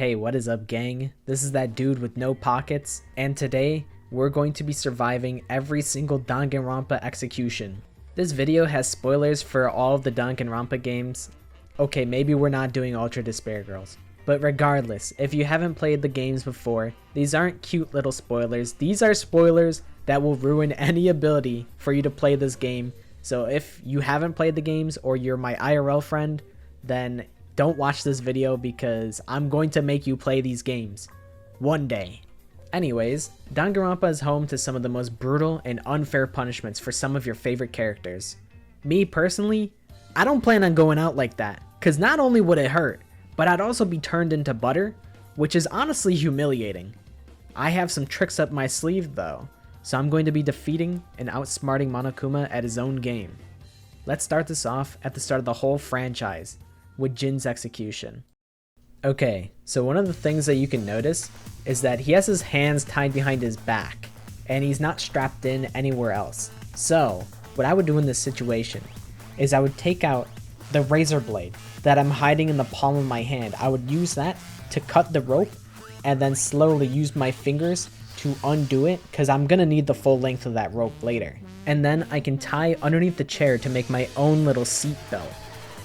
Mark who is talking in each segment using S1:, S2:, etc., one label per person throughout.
S1: Hey, what is up, gang? This is that dude with no pockets, and today we're going to be surviving every single Danganronpa execution. This video has spoilers for all of the Danganronpa games. Okay, maybe we're not doing Ultra Despair Girls, but regardless, if you haven't played the games before, these aren't cute little spoilers. These are spoilers that will ruin any ability for you to play this game. So if you haven't played the games or you're my IRL friend, then don't watch this video because I'm going to make you play these games one day. Anyways, Danganronpa is home to some of the most brutal and unfair punishments for some of your favorite characters. Me personally, I don't plan on going out like that, because not only would it hurt, but I'd also be turned into butter, which is honestly humiliating. I have some tricks up my sleeve though, so I'm going to be defeating and outsmarting Monokuma at his own game. Let's start this off at the start of the whole franchise, with Jin's execution. Okay, so one of the things that you can notice is that he has his hands tied behind his back, and he's not strapped in anywhere else. So, what I would do in this situation is I would take out the razor blade that I'm hiding in the palm of my hand. I would use that to cut the rope, and then slowly use my fingers to undo it, because I'm gonna need the full length of that rope later. And then I can tie underneath the chair to make my own little seat belt.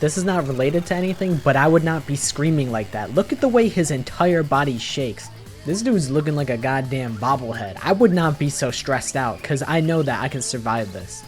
S1: This is not related to anything, but I would not be screaming like that. Look at the way his entire body shakes. This dude's looking like a goddamn bobblehead. I would not be so stressed out because I know that I can survive this.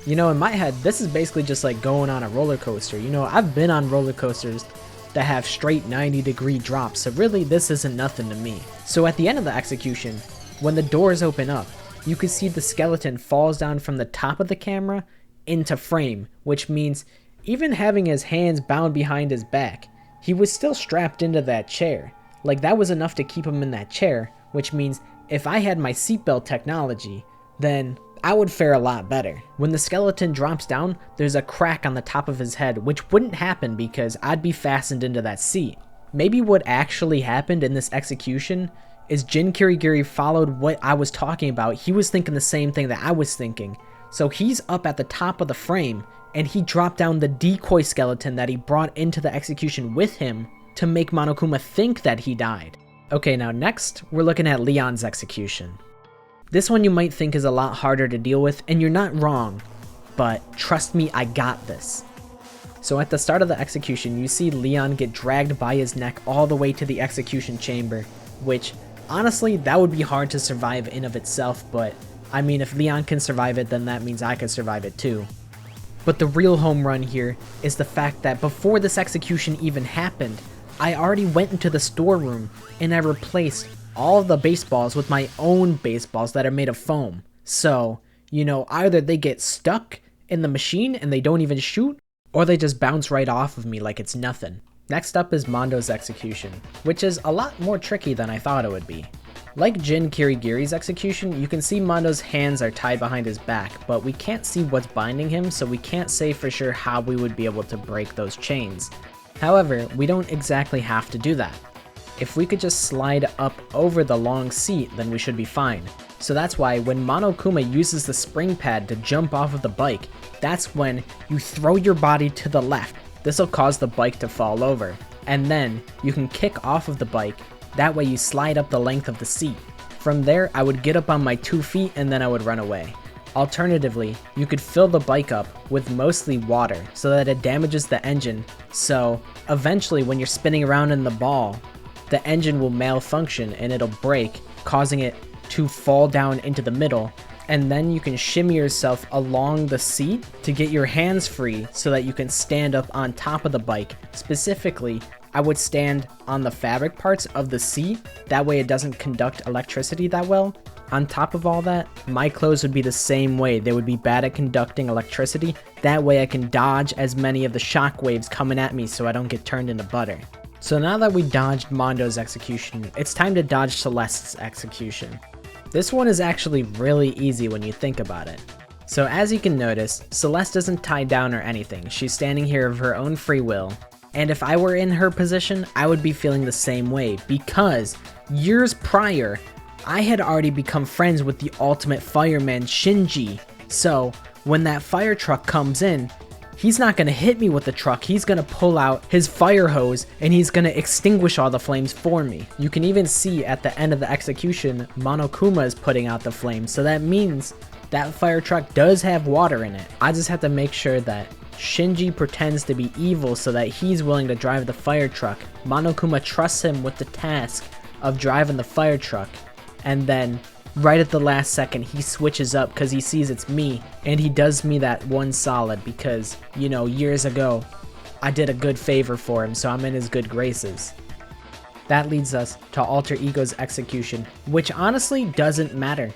S1: You know, in my head, this is basically just like going on a roller coaster. You know, I've been on roller coasters that have straight 90-degree drops, so really this isn't nothing to me. So at the end of the execution, when the doors open up, you can see the skeleton falls down from the top of the camera into frame, which means even having his hands bound behind his back, he was still strapped into that chair. Like, that was enough to keep him in that chair, which means if I had my seatbelt technology, then I would fare a lot better. When the skeleton drops down, there's a crack on the top of his head, which wouldn't happen because I'd be fastened into that seat. Maybe what actually happened in this execution is Jin Kirigiri followed what I was talking about. He was thinking the same thing that I was thinking. So he's up at the top of the frame, and he dropped down the decoy skeleton that he brought into the execution with him to make Monokuma think that he died. Okay, now next, we're looking at Leon's execution. This one you might think is a lot harder to deal with, and you're not wrong, but trust me, I got this. So at the start of the execution, you see Leon get dragged by his neck all the way to the execution chamber, which, honestly, that would be hard to survive in of itself, but I mean, if Leon can survive it, then that means I can survive it too. But the real home run here is the fact that before this execution even happened, I already went into the storeroom and I replaced all of the baseballs with my own baseballs that are made of foam. So, you know, either they get stuck in the machine and they don't even shoot, or they just bounce right off of me like it's nothing. Next up is Mondo's execution, which is a lot more tricky than I thought it would be. Like Jin Kirigiri's execution, you can see Mondo's hands are tied behind his back, but we can't see what's binding him, so we can't say for sure how we would be able to break those chains. However, we don't exactly have to do that. If we could just slide up over the long seat, then we should be fine. So that's why when Monokuma uses the spring pad to jump off of the bike, that's when you throw your body to the left. This will cause the bike to fall over, and then you can kick off of the bike. That way you slide up the length of the seat. From there, I would get up on my 2 feet and then I would run away. Alternatively, you could fill the bike up with mostly water so that it damages the engine, so eventually when you're spinning around in the ball, the engine will malfunction and it'll break, causing it to fall down into the middle, and then you can shimmy yourself along the seat to get your hands free so that you can stand up on top of the bike. Specifically, I would stand on the fabric parts of the seat, that way it doesn't conduct electricity that well. On top of all that, my clothes would be the same way. They would be bad at conducting electricity, that way I can dodge as many of the shock waves coming at me so I don't get turned into butter. So now that we dodged Mondo's execution, it's time to dodge Celeste's execution. This one is actually really easy when you think about it. So as you can notice, Celeste isn't tied down or anything. She's standing here of her own free will. And if I were in her position, I would be feeling the same way, because years prior, I had already become friends with the ultimate fireman, Shinji. So when that fire truck comes in, he's not gonna hit me with the truck, he's gonna pull out his fire hose and he's gonna extinguish all the flames for me. You can even see at the end of the execution, Monokuma is putting out the flames, so that means that fire truck does have water in it. I just have to make sure that Shinji pretends to be evil so that he's willing to drive the fire truck. Monokuma trusts him with the task of driving the fire truck, and then right at the last second he switches up because he sees it's me, and he does me that one solid because, you know, years ago I did a good favor for him, so I'm in his good graces. That leads us to Alter Ego's execution, which honestly doesn't matter.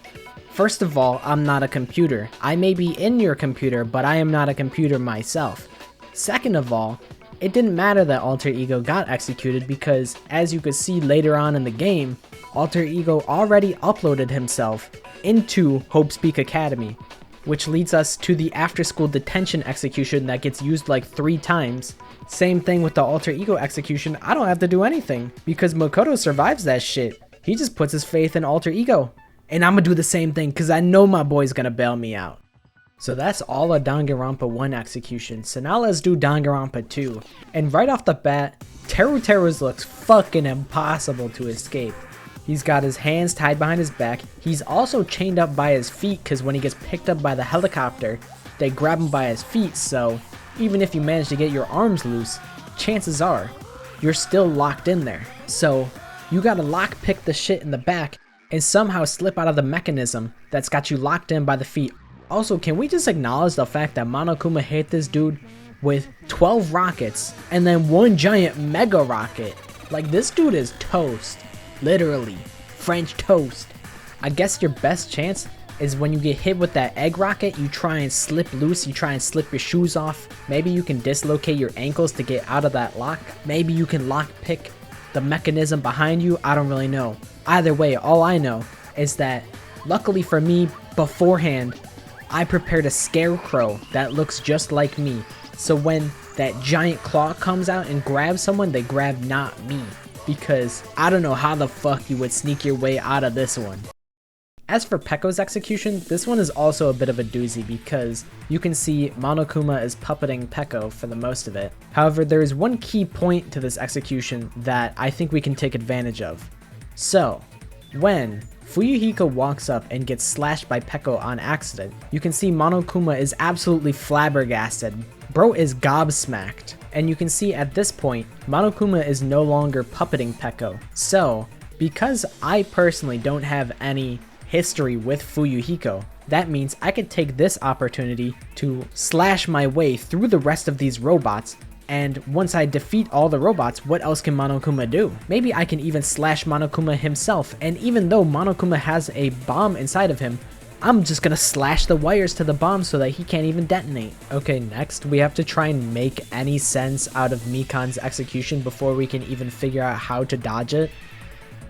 S1: First of all, I'm not a computer. I may be in your computer, but I am not a computer myself. Second of all, it didn't matter that Alter Ego got executed because, as you could see later on in the game, Alter Ego already uploaded himself into Hope's Peak Academy, which leads us to the after-school detention execution that gets used like 3 times. Same thing with the Alter Ego execution, I don't have to do anything because Makoto survives that shit. He just puts his faith in Alter Ego. And I'm gonna do the same thing because I know my boy's gonna bail me out. So that's all of Danganronpa 1 execution. So now let's do Danganronpa 2. And right off the bat, Terus looks fucking impossible to escape. He's got his hands tied behind his back. He's also chained up by his feet because when he gets picked up by the helicopter, they grab him by his feet. So even if you manage to get your arms loose, chances are you're still locked in there. So you gotta lockpick the shit in the back and somehow slip out of the mechanism that's got you locked in by the feet. Also, can we just acknowledge the fact that Monokuma hit this dude with 12 rockets and then 1 giant mega rocket? Like, this dude is toast. Literally. French toast. I guess your best chance is when you get hit with that egg rocket, you try and slip loose, you try and slip your shoes off. Maybe you can dislocate your ankles to get out of that lock. Maybe you can lockpick the mechanism behind you. I don't really know. Either way, all I know is that luckily for me, beforehand, I prepared a scarecrow that looks just like me. So when that giant claw comes out and grabs someone, they grab not me. Because I don't know how the fuck you would sneak your way out of this one. As for Petco's execution, this one is also a bit of a doozy because you can see Monokuma is puppeting Petco for the most of it. However, there is one key point to this execution that I think we can take advantage of. So, when Fuyuhiko walks up and gets slashed by Petco on accident, you can see Monokuma is absolutely flabbergasted. Bro is gobsmacked. And you can see at this point, Monokuma is no longer puppeting Petco. So, because I personally don't have any history with Fuyuhiko, that means I could take this opportunity to slash my way through the rest of these robots, and once I defeat all the robots, what else can Monokuma do? Maybe I can even slash Monokuma himself, and even though Monokuma has a bomb inside of him, I'm just gonna slash the wires to the bomb so that he can't even detonate. Okay, next we have to try and make any sense out of Mikan's execution before we can even figure out how to dodge it.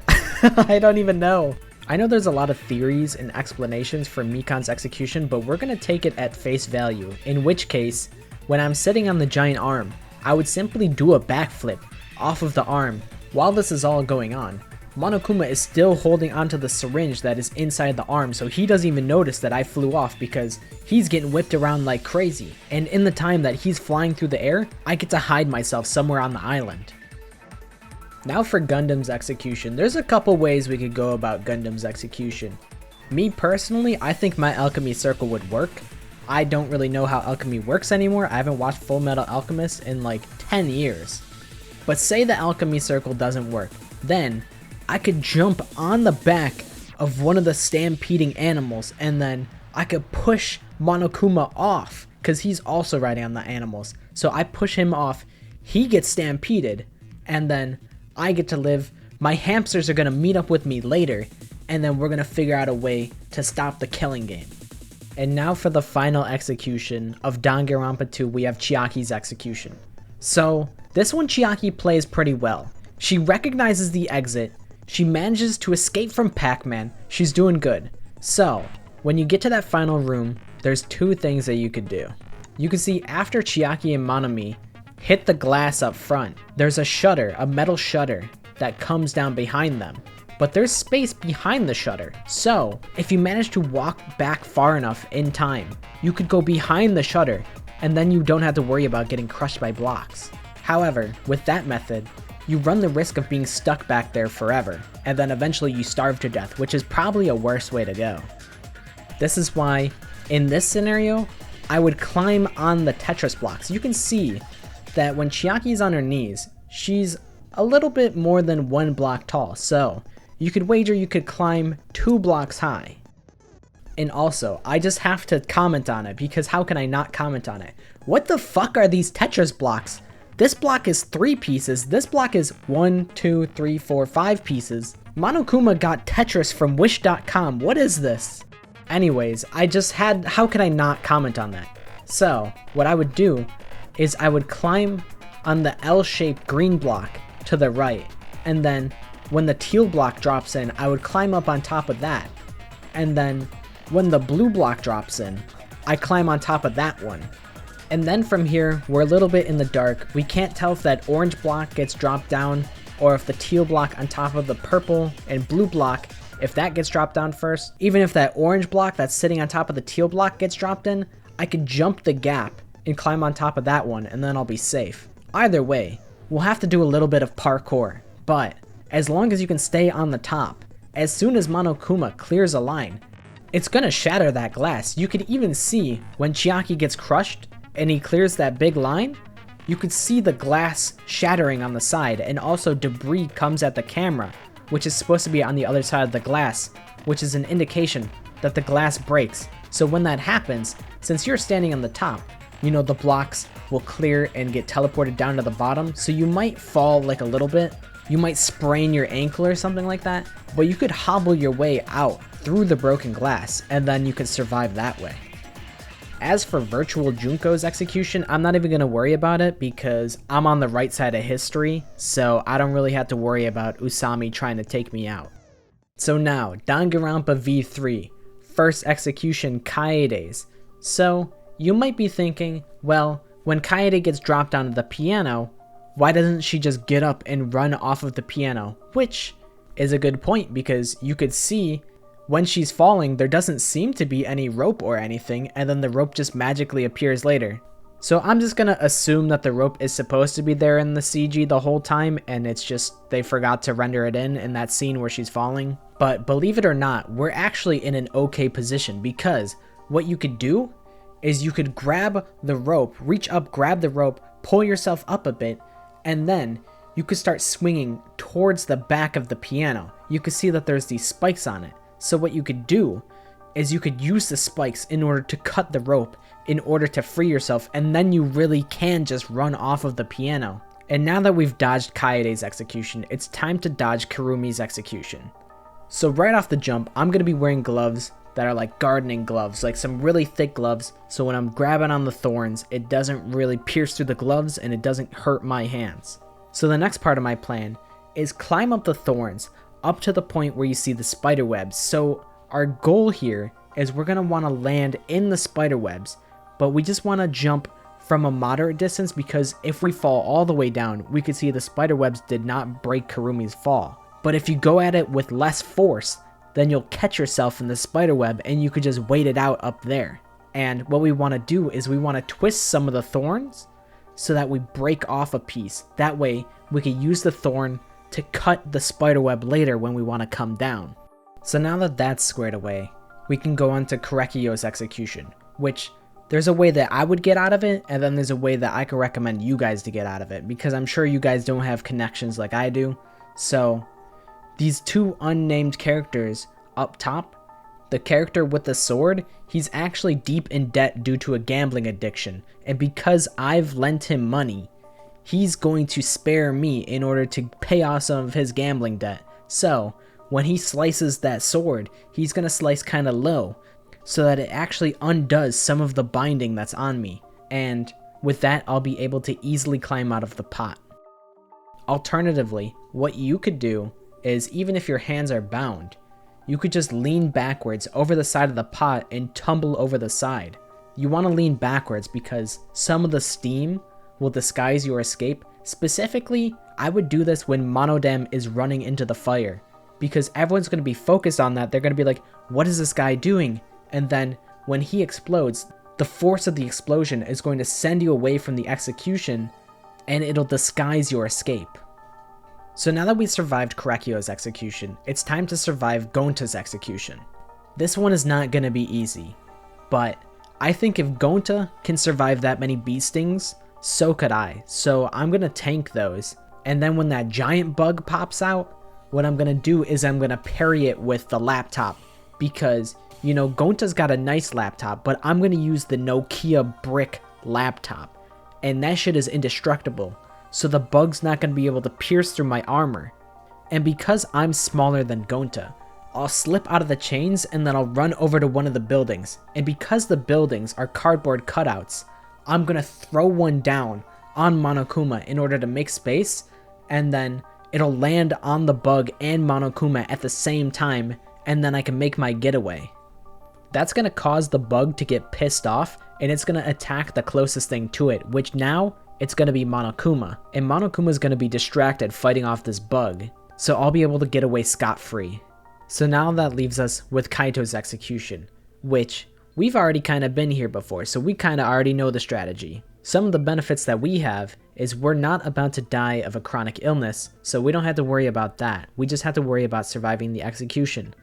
S1: I don't even know. I know there's a lot of theories and explanations for Mikan's execution, but we're gonna take it at face value, in which case, when I'm sitting on the giant arm, I would simply do a backflip off of the arm while this is all going on. Monokuma is still holding onto the syringe that is inside the arm, so he doesn't even notice that I flew off because he's getting whipped around like crazy. And in the time that he's flying through the air, I get to hide myself somewhere on the island. Now for Gundam's execution. There's a couple ways we could go about Gundam's execution. Me personally, I think my alchemy circle would work. I don't really know how alchemy works anymore. I haven't watched Full Metal Alchemist in like 10 years. But say the alchemy circle doesn't work. Then I could jump on the back of one of the stampeding animals and then I could push Monokuma off because he's also riding on the animals. So I push him off, he gets stampeded, and then I get to live. My hamsters are going to meet up with me later, and then we're going to figure out a way to stop the killing game. And now for the final execution of Danganronpa 2, we have Chiaki's execution. So, this one Chiaki plays pretty well. She recognizes the exit, she manages to escape from Pac-Man, she's doing good. So, when you get to that final room, there's 2 things that you could do. You can see after Chiaki and Monomi hit the glass up front, there's a shutter, a metal shutter, that comes down behind them. But there's space behind the shutter. So, if you manage to walk back far enough in time, you could go behind the shutter and then you don't have to worry about getting crushed by blocks. However, with that method, you run the risk of being stuck back there forever, and then eventually you starve to death, which is probably a worse way to go. This is why, in this scenario, I would climb on the Tetris blocks. You can see that when Chiaki's on her knees, she's a little bit more than 1 block tall, so you could wager you could climb 2 blocks high. And also, I just have to comment on it, because how can I not comment on it? What the fuck are these Tetris blocks? This block is 3 pieces, this block is 1, 2, 3, 4, 5 pieces. Monokuma got Tetris from wish.com, what is this? Anyways, how could I not comment on that? So, what I would do is I would climb on the L-shaped green block to the right, and then when the teal block drops in, I would climb up on top of that, and then when the blue block drops in, I climb on top of that one. And then from here, we're a little bit in the dark. We can't tell if that orange block gets dropped down or if the teal block on top of the purple and blue block, if that gets dropped down first. Even if that orange block that's sitting on top of the teal block gets dropped in, I could jump the gap and climb on top of that one, and then I'll be safe. Either way, we'll have to do a little bit of parkour, but as long as you can stay on the top, as soon as Monokuma clears a line, it's gonna shatter that glass. You could even see when Chiaki gets crushed and he clears that big line, you could see the glass shattering on the side, and also debris comes at the camera, which is supposed to be on the other side of the glass, which is an indication that the glass breaks. So when that happens, since you're standing on the top, you know the blocks will clear and get teleported down to the bottom, so you might fall like a little bit, you might sprain your ankle or something like that, but you could hobble your way out through the broken glass, and then you could survive that way. As for Virtual Junko's execution, I'm not even going to worry about it because I'm on the right side of history, so I don't really have to worry about Usami trying to take me out. So now, Danganronpa V3, first execution Kaede's. So, you might be thinking, well, when Kaede gets dropped onto the piano, why doesn't she just get up and run off of the piano? Which is a good point, because you could see when she's falling, there doesn't seem to be any rope or anything, and then the rope just magically appears later. So I'm just gonna assume that the rope is supposed to be there in the CG the whole time, and it's just they forgot to render it in that scene where she's falling. But believe it or not, we're actually in an okay position, because what you could do is you could grab the rope, reach up, grab the rope, pull yourself up a bit, and then you could start swinging towards the back of the piano. You could see that there's these spikes on it. So what you could do is you could use the spikes in order to cut the rope in order to free yourself, and then you really can just run off of the piano. And now that we've dodged Kaede's execution, it's time to dodge Kurumi's execution. So right off the jump, I'm going to be wearing gloves that are like gardening gloves, like some really thick gloves, so when I'm grabbing on the thorns, it doesn't really pierce through the gloves and it doesn't hurt my hands. So the next part of my plan is climb up the thorns, up to the point where you see the spider webs. So our goal here is we're going to want to land in the spider webs, but we just want to jump from a moderate distance, because if we fall all the way down, we could see the spider webs did not break Kurumi's fall. But if you go at it with less force, then you'll catch yourself in the spider web and you could just wait it out up there. And what we want to do is we want to twist some of the thorns so that we break off a piece. That way we can use the thorn to cut the spider web later when we want to come down. So now that that's squared away, we can go on to Korekio's execution, which there's a way that I would get out of it, and then there's a way that I could recommend you guys to get out of it, because I'm sure you guys don't have connections like I do. So these two unnamed characters up top, the character with the sword, he's actually deep in debt due to a gambling addiction, and because I've lent him money, he's going to spare me in order to pay off some of his gambling debt. So when he slices that sword, he's going to slice kind of low so that it actually undoes some of the binding that's on me. And with that, I'll be able to easily climb out of the pot. Alternatively, what you could do is, even if your hands are bound, you could just lean backwards over the side of the pot and tumble over the side. You want to lean backwards because some of the steam will disguise your escape. Specifically, I would do this when Monodam is running into the fire, because everyone's going to be focused on that. They're going to be like, what is this guy doing? And then when he explodes, the force of the explosion is going to send you away from the execution, and it'll disguise your escape. So now that we survived Korekio's execution, it's time to survive Gonta's execution. This one is not going to be easy, but I think if Gonta can survive that many bee stings, so could I. So I'm going to tank those, and then when that giant bug pops out, what I'm going to do is I'm going to parry it with the laptop, because, you know, Gonta's got a nice laptop, but I'm going to use the Nokia brick laptop, and that shit is indestructible, so the bug's not going to be able to pierce through my armor. And because I'm smaller than Gonta, I'll slip out of the chains and then I'll run over to one of the buildings, and because the buildings are cardboard cutouts, I'm going to throw one down on Monokuma in order to make space, and then it'll land on the bug and Monokuma at the same time, and then I can make my getaway. That's going to cause the bug to get pissed off, and it's going to attack the closest thing to it, which now it's going to be Monokuma, and Monokuma is going to be distracted fighting off this bug, so I'll be able to get away scot-free. So now that leaves us with Kaito's execution, which we've already kind of been here before, so we kind of already know the strategy. Some of the benefits that we have is we're not about to die of a chronic illness, so we don't have to worry about that. We just have to worry about surviving the execution.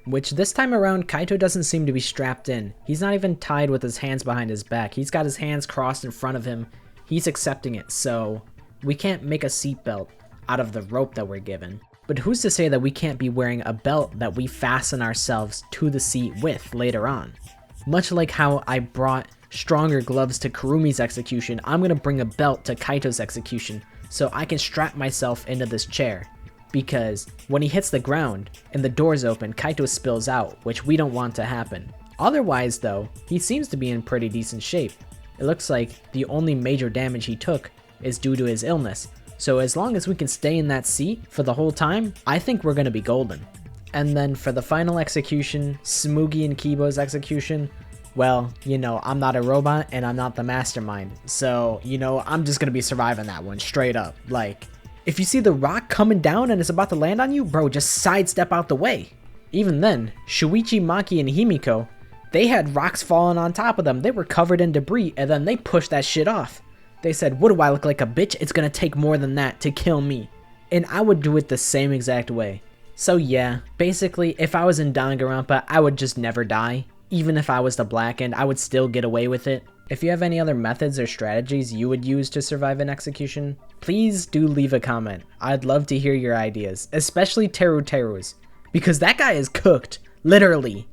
S1: Which this time around, Kaito doesn't seem to be strapped in. He's not even tied with his hands behind his back. He's got his hands crossed in front of him. He's accepting it, so we can't make a seatbelt out of the rope that we're given. But who's to say that we can't be wearing a belt that we fasten ourselves to the seat with later on? Much like how I brought stronger gloves to Kurumi's execution, I'm going to bring a belt to Kaito's execution so I can strap myself into this chair. Because when he hits the ground and the doors open, Kaito spills out, which we don't want to happen. Otherwise though, he seems to be in pretty decent shape. It looks like the only major damage he took is due to his illness. So as long as we can stay in that seat for the whole time, I think we're going to be golden. And then for the final execution, Smoogie and Kibo's execution, well, you know, I'm not a robot and I'm not the mastermind. So, you know, I'm just going to be surviving that one straight up. Like, if you see the rock coming down and it's about to land on you, bro, just sidestep out the way. Even then, Shuichi, Maki, and Himiko, they had rocks falling on top of them. They were covered in debris, and then they pushed that shit off. They said, what do I look like, a bitch? It's gonna take more than that to kill me. And I would do it the same exact way. So yeah, basically, if I was in Danganronpa, I would just never die. Even if I was the Black End, I would still get away with it. If you have any other methods or strategies you would use to survive an execution, please do leave a comment. I'd love to hear your ideas, especially Terus, because that guy is cooked, literally.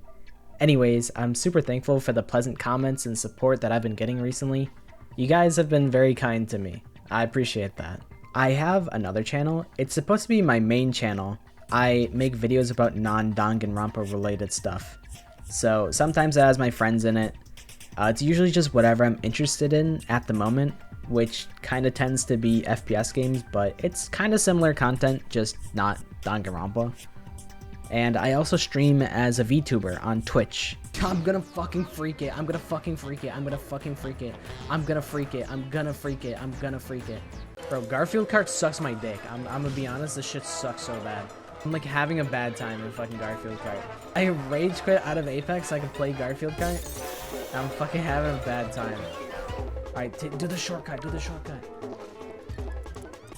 S1: Anyways, I'm super thankful for the pleasant comments and support that I've been getting recently. You guys have been very kind to me. I appreciate that. I have another channel. It's supposed to be my main channel. I make videos about non-Danganronpa related stuff. So sometimes it has my friends in it. It's usually just whatever I'm interested in at the moment, which kind of tends to be FPS games, but it's kind of similar content, just not Danganronpa. And I also stream as a VTuber on Twitch. I'm gonna fucking freak it. I'm gonna fucking freak it. I'm gonna fucking freak it. I'm gonna freak it. I'm gonna freak it. I'm gonna freak it. Bro, Garfield Kart sucks my dick. I'm gonna be honest, this shit sucks so bad. I'm like having a bad time in fucking Garfield Kart. I rage quit out of Apex so I can play Garfield Kart. I'm fucking having a bad time. Alright, do the shortcut, do the shortcut.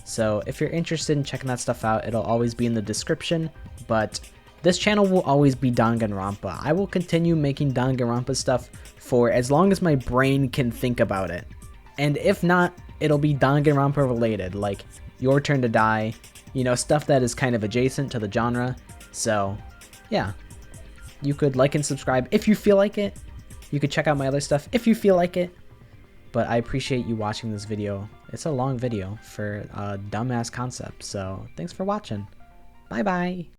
S1: So if you're interested in checking that stuff out, it'll always be in the description, but this channel will always be Danganronpa. I will continue making Danganronpa stuff for as long as my brain can think about it. And if not, it'll be Danganronpa related, like Your Turn to Die, you know, stuff that is kind of adjacent to the genre. So yeah, you could like and subscribe if you feel like it. You could check out my other stuff if you feel like it. But I appreciate you watching this video. It's a long video for a dumbass concept, so thanks for watching. Bye bye.